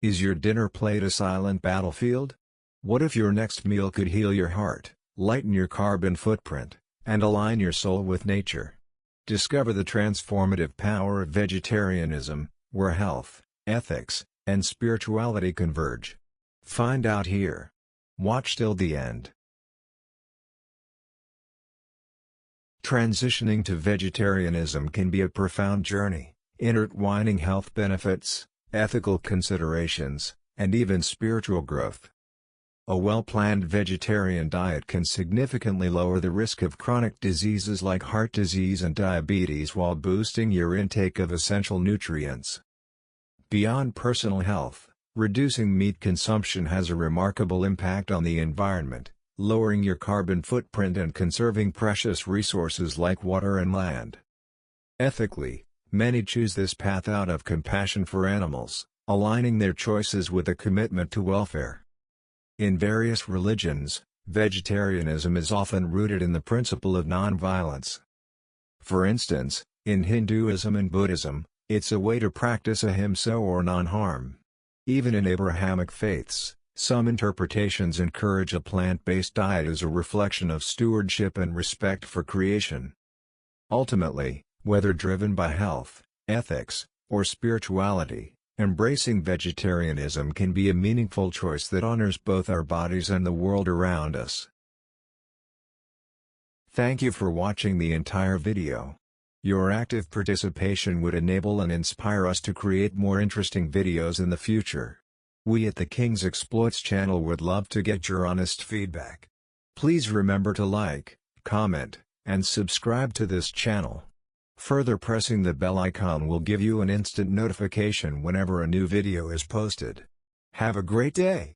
Is your dinner plate a silent battlefield? What if your next meal could heal your heart, lighten your carbon footprint, and align your soul with nature? Discover the transformative power of vegetarianism, where health, ethics, and spirituality converge. Find out here. Watch till the end. Transitioning to vegetarianism can be a profound journey, intertwining health benefits, ethical considerations, and even spiritual growth. A well-planned vegetarian diet can significantly lower the risk of chronic diseases like heart disease and diabetes while boosting your intake of essential nutrients. Beyond personal health, reducing meat consumption has a remarkable impact on the environment, lowering your carbon footprint and conserving precious resources like water and land. Ethically, many choose this path out of compassion for animals, aligning their choices with a commitment to welfare. In various religions, vegetarianism is often rooted in the principle of non-violence. For instance, in Hinduism and Buddhism, it's a way to practice ahimsa or non-harm. Even in Abrahamic faiths, some interpretations encourage a plant-based diet as a reflection of stewardship and respect for creation. Ultimately, whether driven by health, ethics, or spirituality, embracing vegetarianism can be a meaningful choice that honors both our bodies and the world around us. Thank you for watching the entire video. Your active participation would enable and inspire us to create more interesting videos in the future. We at the King's Exploits channel would love to get your honest feedback. Please remember to like, comment, and subscribe to this channel. Further pressing the bell icon will give you an instant notification whenever a new video is posted. Have a great day!